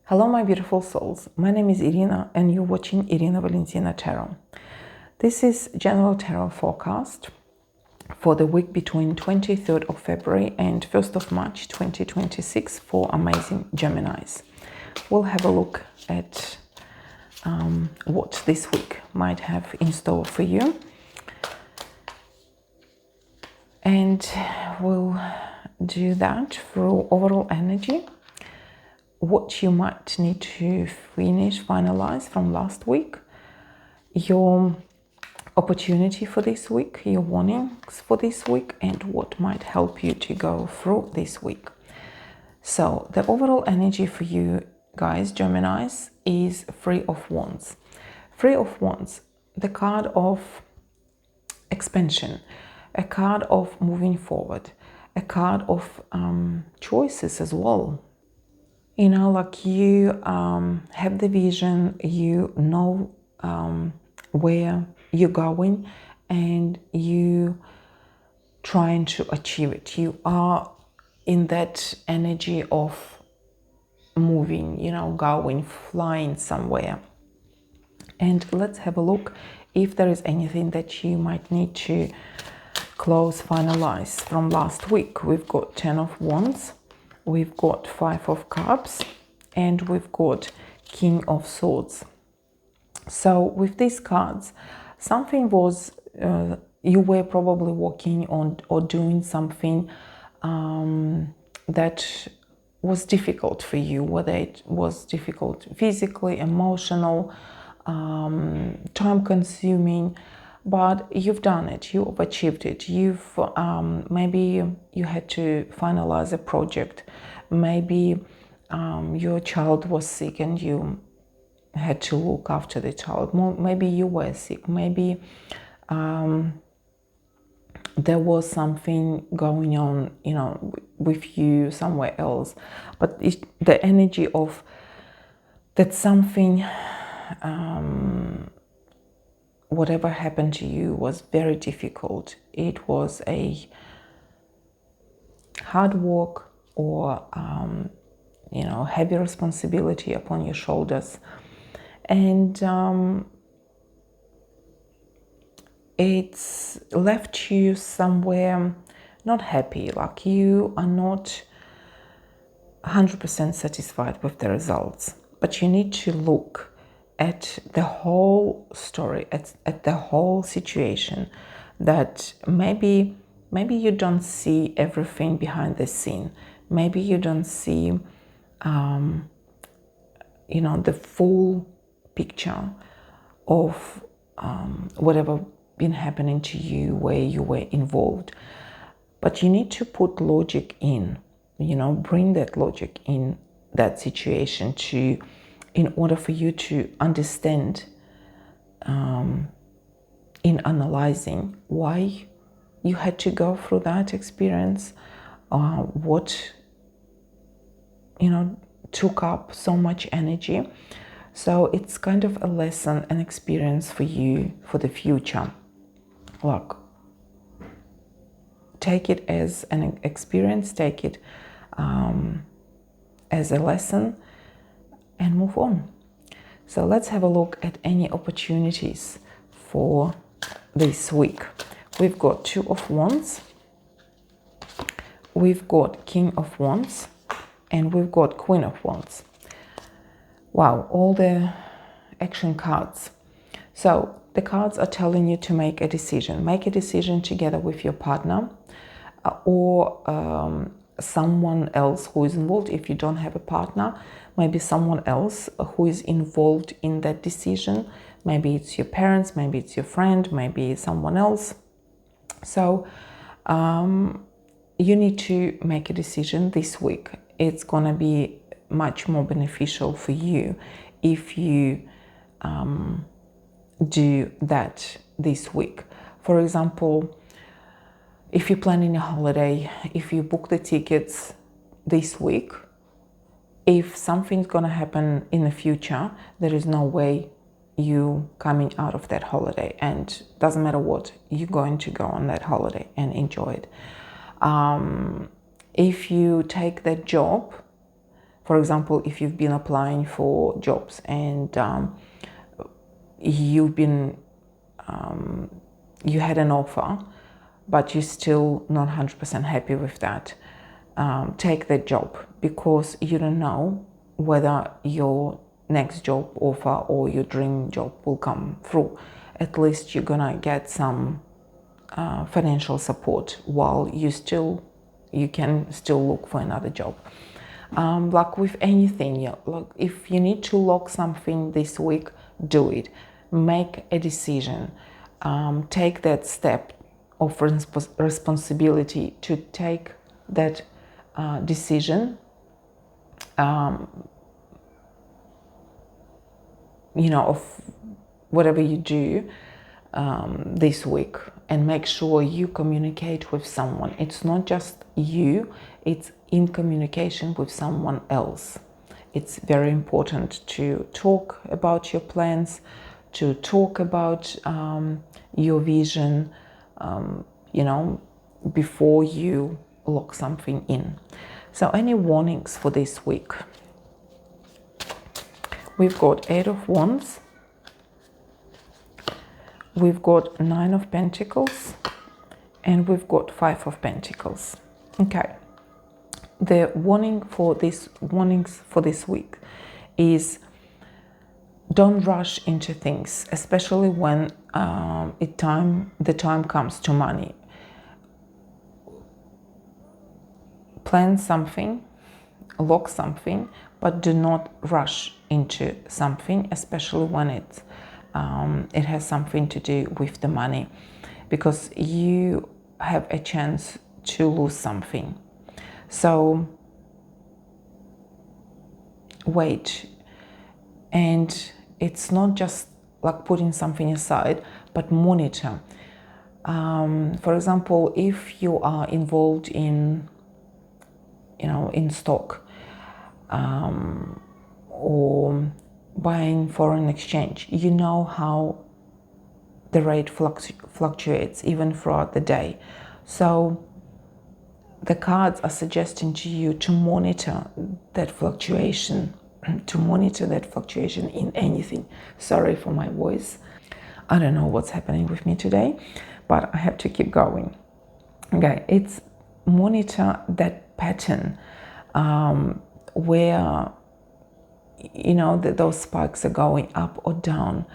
Hello, my beautiful souls. My name is Irina, and you're watching Irina Valentina Tarot. This is general tarot forecast for the week between 23rd of February and 1st of March 2026 for amazing Geminis. We'll have a look at what this week might have in store for you. And we'll do that through overall energy, what you might need to finalize from last week, your opportunity for this week, your warnings for this week, and what might help you to go through this week. So the overall energy for you guys, Geminis, is Three of Wands. Three of Wands, the card of expansion, a card of moving forward, a card of choices as well. You know, like you have the vision, you know where you're going, and you trying to achieve it. You are in that energy of moving, you know, going, flying somewhere. And let's have a look if there is anything that you might need to close, finalize from last week. We've got 10 of Wands. We've got 5 of Cups, and we've got King of Swords. So with these cards, something was, you were probably working on or doing something that was difficult for you, whether it was difficult physically, emotional, time consuming, but you've done it, you've achieved it. You've maybe you had to finalize a project, maybe your child was sick and you had to look after the child, maybe you were sick, maybe there was something going on, you know, with you somewhere else, but the energy of that something, whatever happened to you was very difficult. It was a hard work or, you know, heavy responsibility upon your shoulders. And it's left you somewhere not happy, like you are not 100% satisfied with the results. But you need to look at the whole story, at the whole situation, that maybe you don't see everything behind the scene. Maybe you don't see, you know, the full picture of whatever been happening to you, where you were involved. But you need to put logic in, you know, bring that logic in that situation in order for you to understand, in analyzing why you had to go through that experience, what, you know, took up so much energy. So it's kind of a lesson, an experience for you for the future. Look, take it as an experience, take it as a lesson, and move on. So let's have a look at any opportunities for this week. We've got 2 of Wands, we've got King of Wands, and we've got Queen of Wands. Wow, all the action cards. So the cards are telling you to make a decision. Make a decision together with your partner or someone else who is involved. If you don't have a partner, maybe someone else who is involved in that decision. Maybe it's your parents, maybe it's your friend, maybe someone else. So you need to make a decision this week. It's gonna be much more beneficial for you if you do that this week. For example, if you're planning a holiday, if you book the tickets this week, if something's gonna happen in the future, there is no way you coming out of that holiday, and doesn't matter what, you're going to go on that holiday and enjoy it. If you take that job, For example, if you've been applying for jobs and you've been you had an offer, but you're still not 100% happy with that, take that job, because you don't know whether your next job offer or your dream job will come through. At least you're gonna get some financial support while you can still look for another job. Like with anything, like if you need to lock something this week, do it. Make a decision. Take that step of responsibility to take that decision. Of whatever you do this week, and make sure you communicate with someone. It's not just you, it's in communication with someone else. It's very important to talk about your plans, to talk about your vision, before you lock something in. So any warnings for this week? We've got 8 of Wands. We've got 9 of Pentacles, and we've got 5 of Pentacles. Okay. The warnings for this week is don't rush into things, especially when the time comes to money. Plan something, lock something, but do not rush into something, especially when it has something to do with the money, because you have a chance to lose something. So wait. And it's not just like putting something aside, but monitor. For example, if you are involved in stock, or buying foreign exchange, you know how the rate fluctuates even throughout the day. So the cards are suggesting to you to monitor that fluctuation, in anything. Sorry for my voice. I don't know what's happening with me today, but I have to keep going. Okay, it's monitor that pattern where those spikes are going up or down.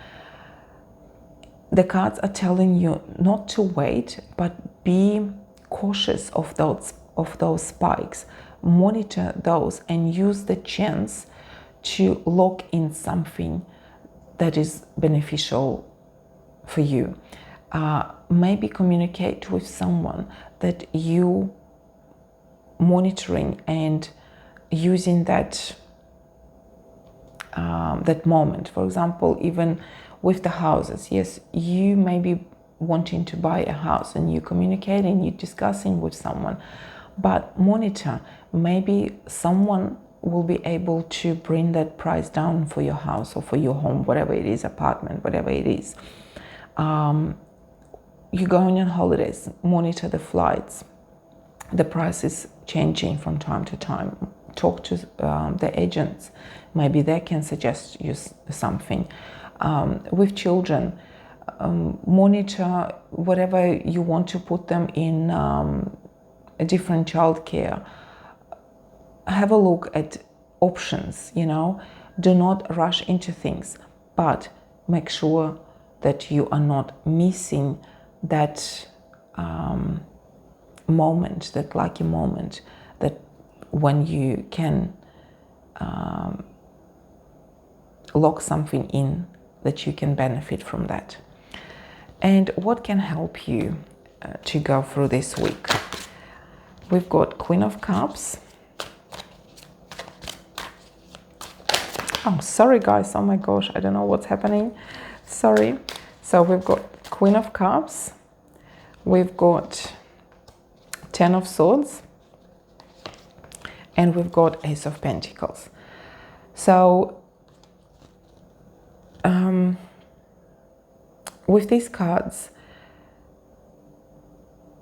The cards are telling you not to wait, but be cautious of those spikes. Monitor those and use the chance to lock in something that is beneficial for you. Maybe communicate with someone that you monitoring and using that moment. For example, even with the houses, yes, you may be wanting to buy a house and you're communicating, you're discussing with someone, but monitor. Maybe someone will be able to bring that price down for your house or for your home, whatever it is, apartment, whatever it is. You're going on holidays, monitor the flights. The price is changing from time to time. Talk to the agents. Maybe they can suggest you something. With children, monitor whatever you want to put them in a different childcare. Have a look at options, do not rush into things, but make sure that you are not missing that moment, that lucky moment, that when you can lock something in, that you can benefit from that. And what can help you to go through this week? We've got Queen of Cups. Oh, sorry guys, oh my gosh, I don't know what's happening. Sorry. So we've got Queen of Cups. We've got 10 of Swords. And we've got Ace of Pentacles. So with these cards,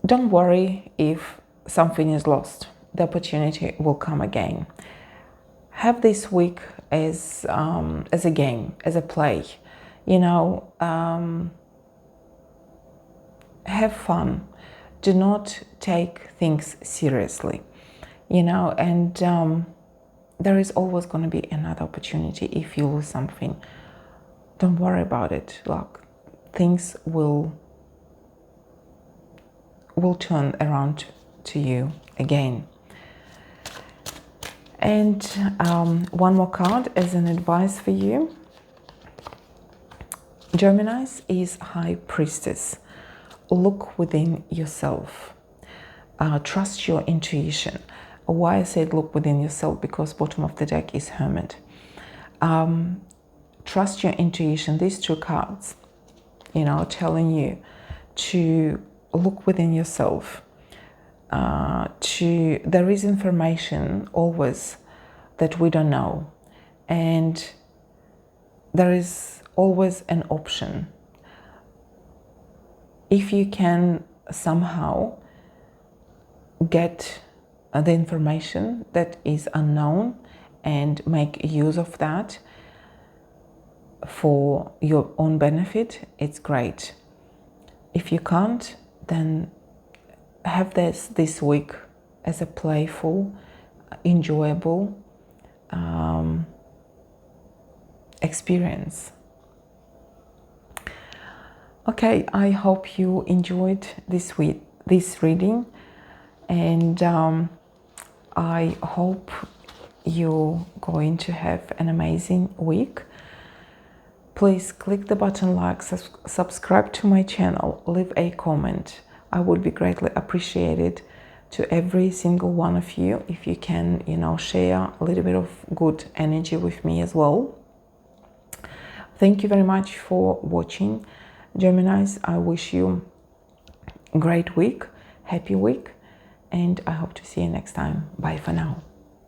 don't worry if something is lost. The opportunity will come again. have this week as a game, as a play. You know, have fun. Do not take things seriously. You know, and there is always going to be another opportunity. If you lose something, don't worry about it. Like, things will turn around to you again. And one more card as an advice for you. Gemini's is High Priestess. Look within yourself. Trust your intuition. Why I said look within yourself? Because bottom of the deck is Hermit. Trust your intuition. These two cards, you know, telling you to look within yourself. There is information always that we don't know, and there is always an option. If you can somehow get the information that is unknown and make use of that for your own benefit, it's great. If you can't, then have this week as a playful, enjoyable experience. Okay, I hope you enjoyed this reading, and I hope you're going to have an amazing week. Please click the button like, subscribe to my channel, leave a comment. I would be greatly appreciated to every single one of you if you can, you know, share a little bit of good energy with me as well. Thank you very much for watching, Geminis. I wish you a great week, happy week, and I hope to see you next time. Bye for now.